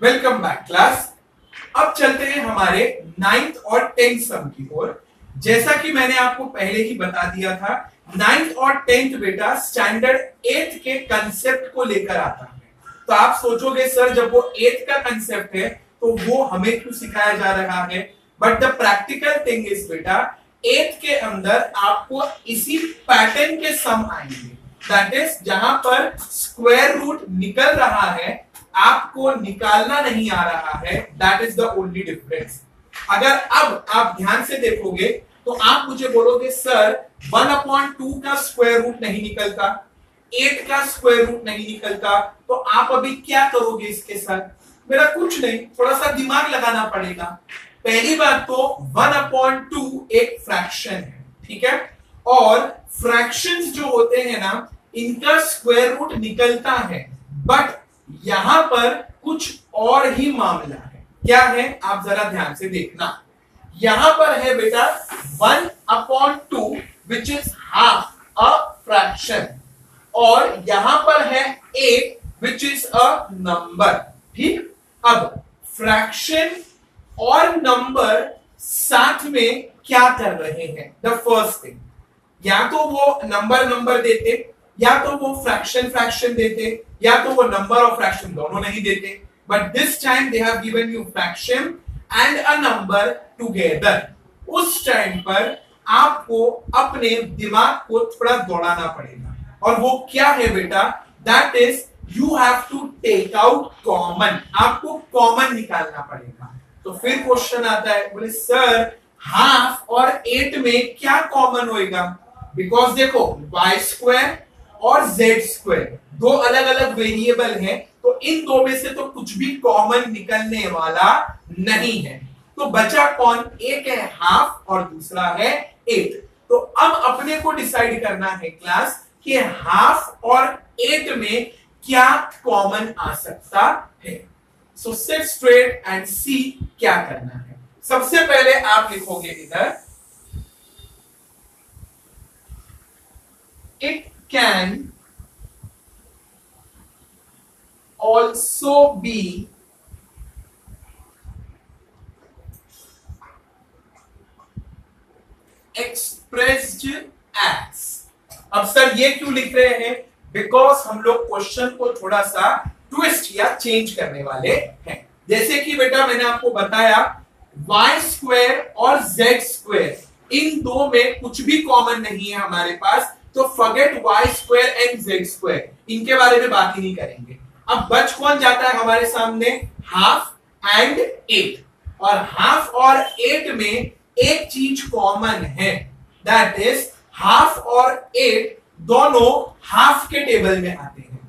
Welcome back class. अब चलते हैं हमारे 9th और 10th सम की ओर। जैसा कि मैंने आपको पहले ही बता दिया था, 9th और 10th बेटा स्टैंडर्ड 8th के कंसेप्ट को लेकर आता है। तो आप सोचोगे सर जब वो 8th का कंसेप्ट है तो वो हमें क्यों सिखाया जा रहा है, but the practical thing is बेटा 8th के अंदर आपको इसी पैटर्न के सम आएंगे, दैट इज जहां पर स्क्वायर रूट निकल रहा है आपको निकालना नहीं आ रहा है, that is the only difference. अगर अब आप ध्यान से देखोगे तो आप मुझे बोलोगे सर 1/2 का स्क्वायर रूट नहीं निकलता, 8 का स्क्वायर रूट नहीं निकलता, तो आप अभी क्या करोगे इसके साथ? मेरा कुछ नहीं, थोड़ा सा दिमाग लगाना पड़ेगा। पहली बात तो 1/2 एक फ्रैक्शन है, ठीक है, और फ्रैक्शंस जो होते हैं ना इनका स्क्वायर रूट निकलता है, बट यहां पर कुछ और ही मामला है। क्या है आप जरा ध्यान से देखना। यहां पर है बेटा 1/2 which is half a fraction, और यहां पर है 8 विच इज अ नंबर। ठीक, अब फ्रैक्शन और नंबर साथ में क्या कर रहे हैं? द फर्स्ट थिंग, या तो वो नंबर देते, या तो वो फ्रैक्शन देते, या तो वो नंबर और फ्रैक्शन दोनों नहीं देते, but this time they have given you fraction and a number together. उस टाइम पर आपको अपने दिमाग को थोड़ा दौड़ाना पड़ेगा, और वो क्या है बेटा? That is you have to take out common. आपको कॉमन निकालना पड़ेगा। तो फिर क्वेश्चन आता है, बोले सर हाफ और 8 में क्या कॉमन होएगा? बिकॉज देखो y स्क्वायर और z स्क्वायर दो अलग अलग वेरिएबल हैं, तो इन दो में से तो कुछ भी कॉमन निकलने वाला नहीं है। तो बचा कौन? एक है हाफ और दूसरा है 8। तो अब अपने को डिसाइड करना है क्लास कि हाफ और 8 में क्या कॉमन आ सकता है। सो सिट स्ट्रेट एंड सी क्या करना है। सबसे पहले आप लिखोगे इधर it can also be expressed as। अब सर ये क्यों लिख रहे हैं? बिकॉज हम लोग क्वेश्चन को थोड़ा सा ट्विस्ट या चेंज करने वाले हैं। जैसे कि बेटा मैंने आपको बताया y स्क्वायर और z स्क्वायर इन दो में कुछ भी कॉमन नहीं है हमारे पास, तो forget y square and z square, इनके बारे में बात ही नहीं करेंगे। अब बच कौन जाता है हमारे सामने? हाफ एंड 8, और हाफ और 8 में एक चीज कॉमन है, दैट इज हाफ और 8 दोनों हाफ के टेबल में आते हैं।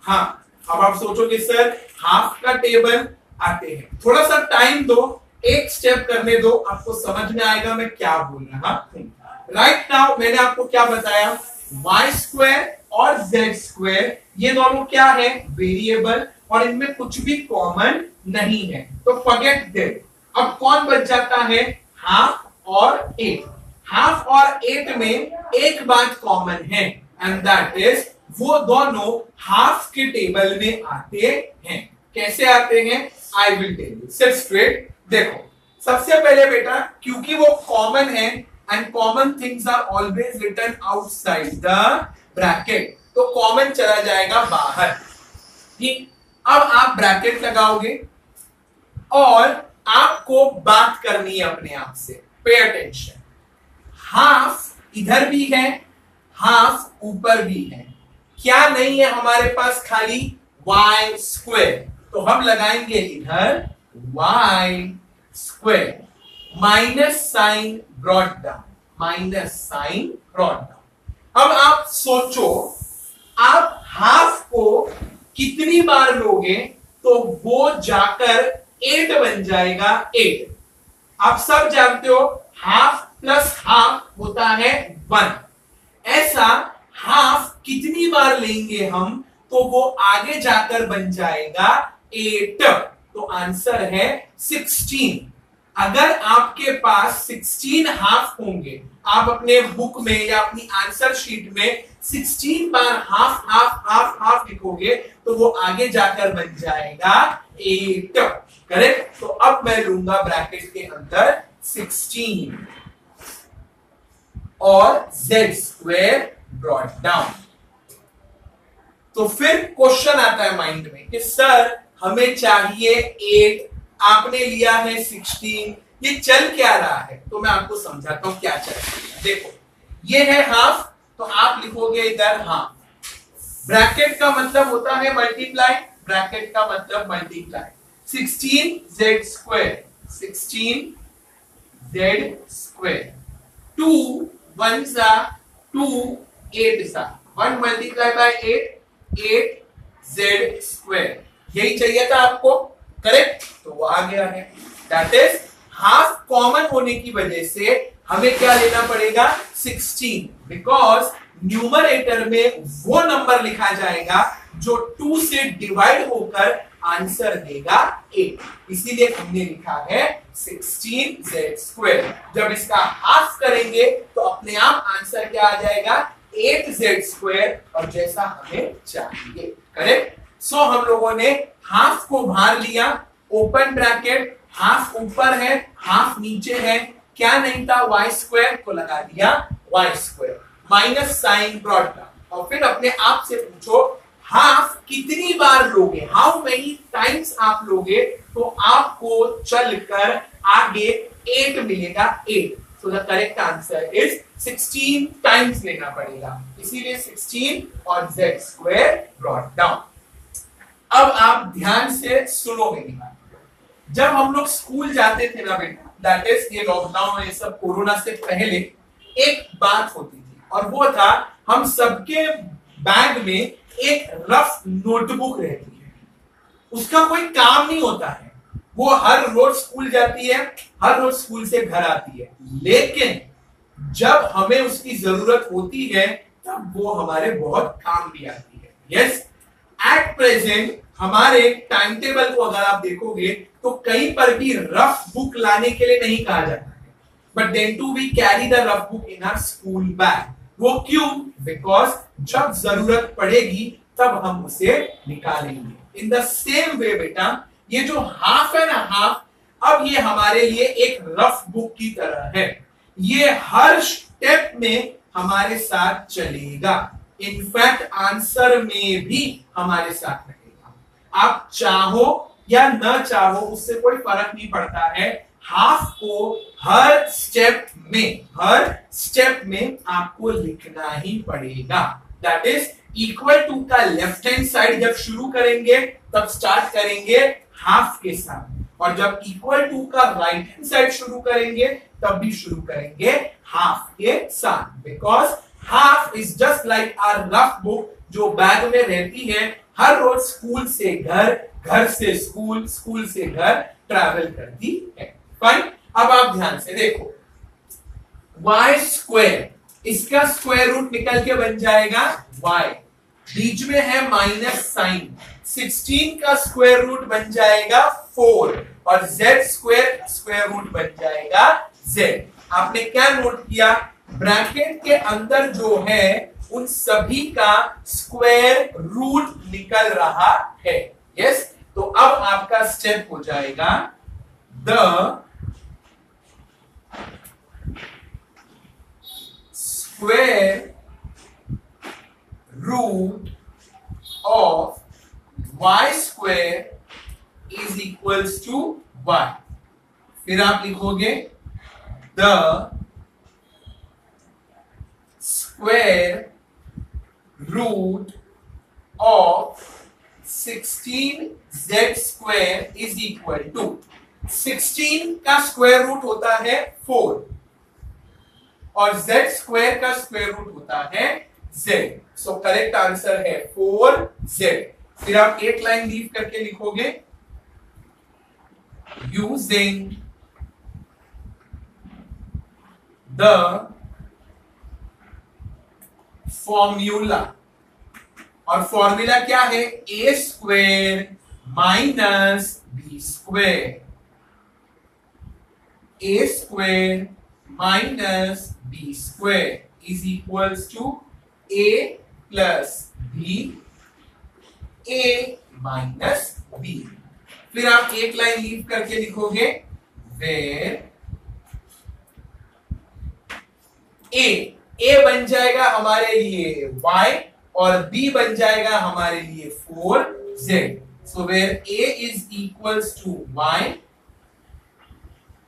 हाँ, अब आप सोचोगे सर हाफ का टेबल आते हैं, थोड़ा सा टाइम दो, एक स्टेप करने दो, आपको समझ में आएगा मैं क्या बोल रहा हूं। राइट नाउ मैंने आपको क्या बताया? y स्क्वायर और z स्क्वायर ये दोनों क्या है? वेरिएबल, और इनमें कुछ भी कॉमन नहीं है, तो फॉरगेट दैट। अब कौन बच जाता है? हाफ और 8। हाफ और 8 में एक बात कॉमन है, एंड दैट इज वो दोनों हाफ के टेबल में आते हैं। कैसे आते हैं? I will tell you. Sit straight. देखो सबसे पहले बेटा क्योंकि वो कॉमन है and common things are always written outside the bracket, तो कॉमन चला जाएगा बाहर। ठीक, अब आप ब्रैकेट लगाओगे और आपको बात करनी है अपने आप से। Pay attention. हाफ इधर भी है, हाफ ऊपर भी है, क्या नहीं है हमारे पास? खाली y स्क्वायर, तो हम लगाएंगे इधर y square minus sign brought down, minus sign brought down. अब आप सोचो आप हाफ को कितनी बार लोगे तो वो जाकर 8 बन जाएगा। 8 आप सब जानते हो हाफ प्लस हाफ होता है 1। ऐसा हाफ कितनी बार लेंगे हम तो वो आगे जाकर बन जाएगा 8। तो आंसर है 16। अगर आपके पास 16 हाफ होंगे, आप अपने बुक में या अपनी आंसर शीट में 16 बार हाफ हाफ हाफ हाफ लिखोगे तो वो आगे जाकर बन जाएगा 8, करेक्ट। तो अब मैं लूंगा ब्रैकेट के अंदर 16 और z स्क्वायर ब्रॉट डाउन। तो फिर क्वेश्चन आता है माइंड में कि सर हमें चाहिए 8, आपने लिया है 16, ये चल क्या रहा है? तो मैं आपको समझाता हूं क्या चल रहा है। देखो ये है हाफ, तो आप लिखोगे इधर हाफ। ब्रैकेट का मतलब होता है मल्टीप्लाई, ब्रैकेट का मतलब multiply. 16z square, 16z square, 2 1 सा 2 8 सा 1 मल्टीप्लाई बाय 8 8z स्क्वायर। यही चाहिए था आपको, करेक्ट? तो वो आ गया है। दैट इज हाफ कॉमन होने की वजह से हमें क्या लेना पड़ेगा 16, बिकॉज न्यूमरेटर में वो नंबर लिखा जाएगा जो 2 से डिवाइड होकर आंसर देगा 8, इसीलिए हमने लिखा है 16z स्क्वायर। जब इसका हाफ करेंगे तो अपने आप आंसर क्या आ जाएगा 8z स्क्वायर, और जैसा हमें चाहिए, करेक्ट। सो हम लोगों ने हाफ को बाहर लिया, ओपन ब्रैकेट, हाफ ऊपर है हाफ नीचे है, क्या नहीं था y स्क्वायर को लगा दिया y square, minus sign brought down. और फिर अपने आप से पूछो हाफ कितनी बार लोगे, हाउ मेनी टाइम्स आप लोगे, तो आपको चलकर आगे 8 मिलेगा 8। So the correct answer is 16 times लेना पड़ेगा, इसीलिए 16 और z स्क्वायर ब्रॉट डाउन। अब आप ध्यान से सुनोगे मेरी बात। जब हम लोग स्कूल जाते थे ना बेटा, दैट इज ये लॉकडाउन और ये सब कोरोना से पहले एक बात होती थी, और वो था हम सबके बैग में एक रफ नोटबुक रहती है। उसका कोई काम नहीं होता है, वो हर रोज स्कूल जाती है, हर रोज स्कूल से घर आती है, लेकिन जब हमें उसकी जरूरत होती है तब वो हमारे बहुत काम भी आती है। यस, एट प्रेजेंट हमारे टाइम टेबल को अगर आप देखोगे तो कहीं पर भी रफ बुक लाने के लिए नहीं कहा जाता है, but then too we carry the rough book in our school bag. वो क्यों? बिकॉज जब जरूरत पड़ेगी तब हम उसे निकालेंगे। इन द सेम वे बेटा, ये जो हाफ है ना हाफ, अब ये हमारे लिए एक रफ बुक की तरह है, ये हर स्टेप में हमारे साथ चलेगा, इनफैक्ट आंसर में भी हमारे साथ रहेगा। आप चाहो या न चाहो उससे कोई फर्क नहीं पड़ता है, हाफ को हर स्टेप में आपको लिखना ही पड़ेगा। दैट इज इक्वल टू का लेफ्ट हैंड साइड जब शुरू करेंगे तब स्टार्ट करेंगे हाफ के साथ, और जब इक्वल टू का राइट हैंड साइड शुरू करेंगे तब भी शुरू करेंगे हाफ के साथ, because half is just like our rough book जो बैग में रहती है, हर रोज स्कूल से घर, घर से स्कूल, स्कूल से घर ट्रैवल करती है। फाइन, अब आप ध्यान से देखो, y स्क्वायर, इसका स्क्वायर रूट निकल के बन जाएगा y, बीच में है माइनस साइन, 16 का स्क्वायर रूट बन जाएगा 4, और z स्क्वायर का स्क्वायर रूट बन जाएगा z। आपने क्या नोट किया, ब्रैकेट के अंदर जो है उन सभी का स्क्वायर रूट निकल रहा है। यस, तो अब आपका स्टेप हो जाएगा the square root of y square is equals to y। फिर आप लिखोगे the square root of 16z square is equal to, 16 का स्क्वायर रूट होता है 4 और z स्क्वायर का स्क्वायर रूट होता है z। सो करेक्ट आंसर है 4z। फिर आप एक लाइन लीव करके लिखोगे यूजिंग द फॉर्मूला, और फॉर्मूला क्या है, a square minus b square, a square minus b square is equals to a plus b, a minus b. फिर आप एक लाइन लीव करके लिखोगे वेयर ए बन जाएगा हमारे लिए y और b बन जाएगा हमारे लिए 4z. So where a is equals to y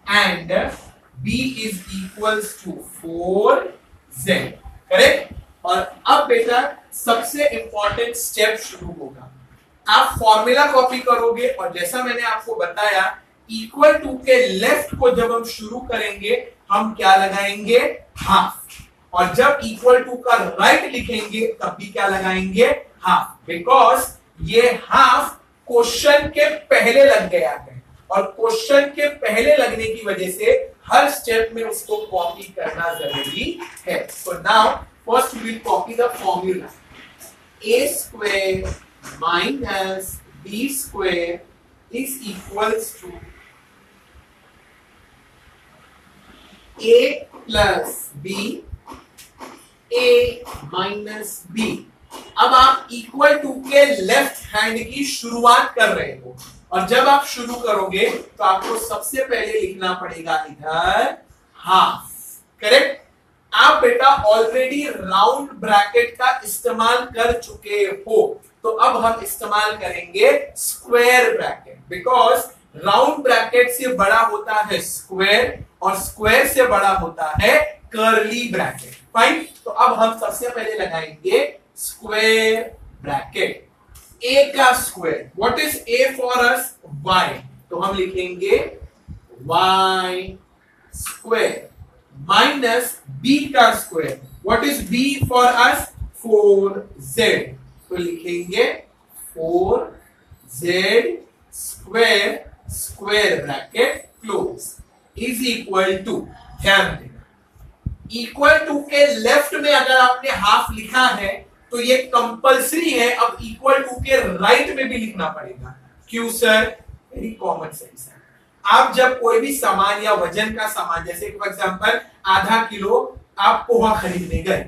and b is equals to 4z. Correct. और अब बेटा सबसे इंपॉर्टेंट स्टेप शुरू होगा. आप फॉर्मूला कॉपी करोगे और जैसा मैंने आपको बताया इक्वल टू के लेफ्ट को जब हम शुरू करेंगे हम क्या लगाएंगे, हाफ. और जब इक्वल टू का राइट लिखेंगे तब भी क्या लगाएंगे, हाफ. बिकॉज ये हाफ क्वेश्चन के पहले लग गया है और क्वेश्चन के पहले लगने की वजह से हर स्टेप में उसको कॉपी करना जरूरी है. So now first we will copy the formula. a square minus b square is equals to a plus b, a minus b. अब आप इक्वल टू के लेफ्ट हैंड की शुरुआत कर रहे हो और जब आप शुरू करोगे तो आपको सबसे पहले लिखना पड़ेगा इधर हाफ. करेक्ट. आप बेटा ऑलरेडी राउंड ब्रैकेट का इस्तेमाल कर चुके हो तो अब हम इस्तेमाल करेंगे square bracket. Because round bracket से बड़ा होता है स्क्वायर और स्क्वायर से बड़ा होता है कर्ली ब्रैकेट. फाइन. तो अब हम सबसे पहले लगाएंगे स्क्वायर ब्रैकेट. a का square, what is a for us, y. तो हम लिखेंगे y स्क्वायर माइनस b का square, what is b for us, 4z. तो लिखेंगे 4z square square bracket close is equal to. ध्यान देना इक्वल टू के लेफ्ट में अगर आपने हाफ लिखा है तो ये कंपलसरी है अब इक्वल टू के राइट में भी लिखना पड़ेगा. क्यों सर? वेरी कॉमन सेंस है. आप जब कोई भी सामान या वजन का सामान, जैसे फॉर एग्जांपल आधा किलो आप पोहा खरीदने गए,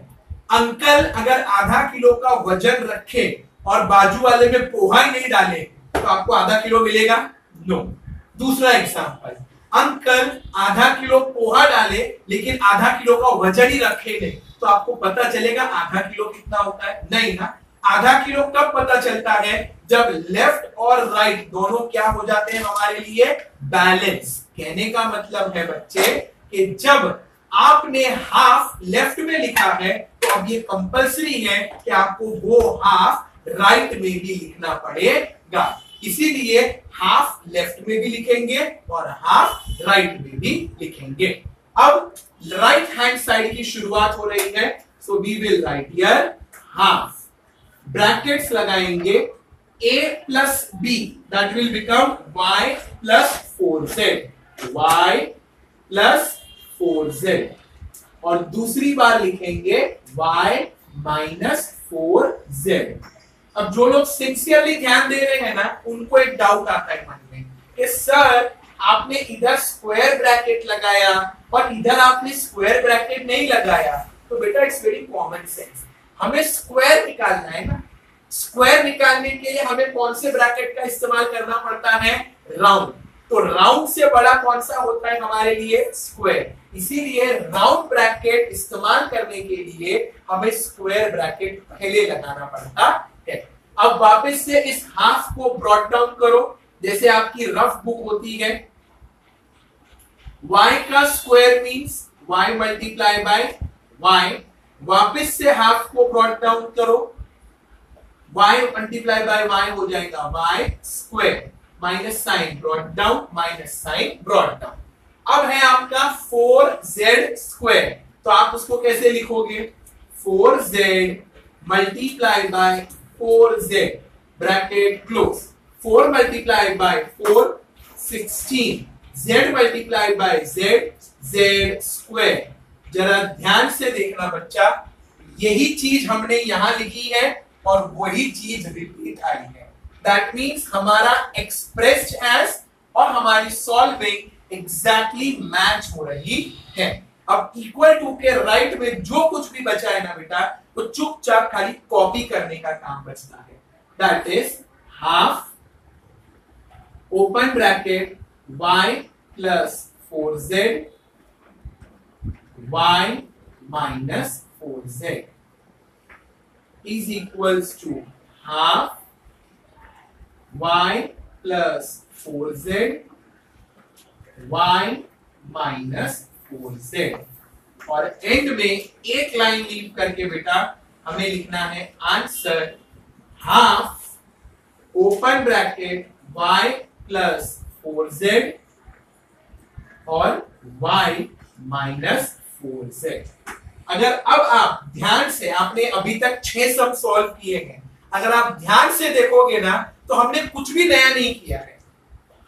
अंकल अगर आधा किलो का वजन रखे और बाजू वाले में पोहा ही नहीं डाले तो आपको आधा किलो मिलेगा? नो. दूसरा एग्जांपल, अंकल आधा किलो पोहा डाले लेकिन आधा किलो का वजन ही रखे नहीं तो आपको पता चलेगा आधा किलो कितना होता है? नहीं ना. आधा किलो कब पता चलता है? जब लेफ्ट और राइट दोनों क्या हो जाते हैं हमारे लिए, बैलेंस. कहने का मतलब है बच्चे कि जब आपने हाफ लेफ्ट में लिखा है तो अब ये कंपलसरी है कि आपको वो हाफ राइट में भी लिखना पड़ेगा. इसीलिए हाफ लेफ्ट में भी लिखेंगे और हाफ राइट में भी लिखेंगे. अब राइट हैंड साइड की शुरुआत हो रही है so we will write here half. Brackets लगाएंगे a plus b that will become y plus 4z, y plus 4z. और दूसरी बार लिखेंगे y minus 4z. अब जो लोग सिंसियरली ध्यान दे रहे हैं ना उनको एक डाउट आता है मन में कि सर आपने इधर स्क्वायर ब्रैकेट लगाया और इधर आपने स्क्वायर ब्रैकेट नहीं लगाया. तो बेटा इट्स वेरी कॉमन सेंस. हमें स्क्वायर निकालना है ना. स्क्वायर निकालने के लिए हमें कौन से ब्रैकेट का इस्तेमाल करना पड़ता है? राउंड. तो राउंड से बड़ा कौन सा होता है हमारे लिए? स्क्वायर. इसीलिए राउंड ब्रैकेट इस्तेमाल करने के लिए हमें स्क्वायर ब्रैकेट पहले लगाना पड़ता है. अब वापस से इस हाफ को ब्रॉट डाउन करो जैसे आपकी रफ बुक होती है. y का square means y multiply by y. वापस से हाफ को ब्रॉट डाउन करो, y मल्टीप्लाई बाय y हो जाएगा y square minus sign brought down minus sign brought down. अब है आपका 4z स्क्वायर. तो आप उसको कैसे लिखोगे? 4z multiply by 4z bracket close. 4 multiply by 4 16, z multiply by z, z square. जरा ध्यान से देखना बच्चा, यही चीज हमने यहां लिखी है और वही चीज रिपीट आई है. दैट मींस हमारा एक्सप्रेस्ड एज और हमारी सॉल्विंग एग्जैक्टली मैच हो रही है. अब इक्वल टू के राइट में जो कुछ भी बचा है ना बेटा तो चुपचाप खाली कॉपी करने का काम बचता है. That is half open bracket y plus 4z y minus 4z is equals to half y plus 4z y minus 4z और एंड में एक लाइन लीव करके बेटा हमें लिखना है answer half open bracket y plus 4z और y minus 4z। अगर अब आप ध्यान से, आपने अभी तक 6 सम सॉल्व किए हैं, अगर आप ध्यान से देखोगे ना तो हमने कुछ भी नया नहीं किया है,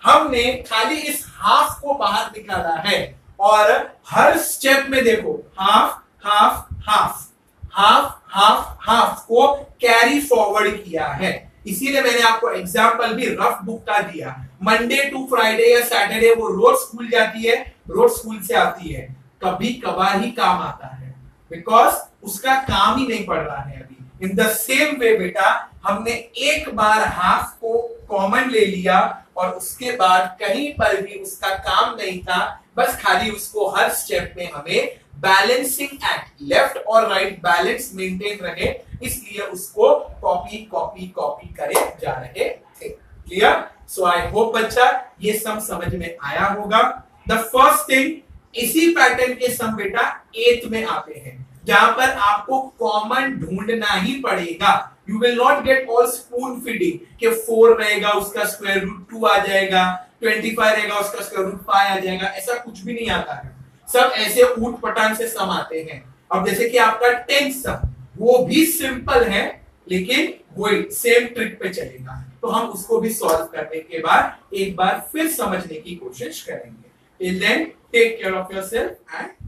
हमने खाली इस हाफ को बाहर निकाला है और हर स्टेप में देखो half half half half half half को कैरी फॉरवर्ड किया है। इसीलिए मैंने आपको एग्जांपल भी रफ बुक का दिया। मंडे टू फ्राइडे या सैटरडे वो रोज स्कूल जाती है, रोज स्कूल से आती है, कभी कभार ही काम आता है, बिकॉज उसका काम ही नहीं पड़ रहा है अभी। इन द सेम वे बेटा हमने एक बार हाफ को कॉमन ले लिया और उसके बाद कहीं पर भी उसका काम नहीं था, बस खाली उसको हर स्टेप में हमें बैलेंसिंग एक्ट, लेफ्ट और राइट बैलेंस मेंटेन रहे, इसलिए उसको कॉपी कॉपी कॉपी करे जा रहे थे। क्लियर? सो आई होप बच्चा ये सम समझ में आया होगा। द फर्स्ट थिंग, इसी पैटर्न के सम बेटा 8th में आते हैं, जहां पर आपको कॉमन ढूंढना ही पड़ेगा। You will not get all spoon feeding कि 4 रहेगा उसका स्क्वायर रूट 2 आ जाएगा, 25 रहेगा उसका स्क्वायर रूट 5 आ जाएगा, ऐसा कुछ भी नहीं आता है। सब ऐसे ऊट पटांग से सम आते हैं। अब जैसे कि आपका 10th सम, वो भी सिंपल है लेकिन वही सेम ट्रिक पे चलेगा, तो हम उसको भी सॉल्व करने के बाद एक बार फिर समझने की कोशिश करेंगे। Till then take care of yourself and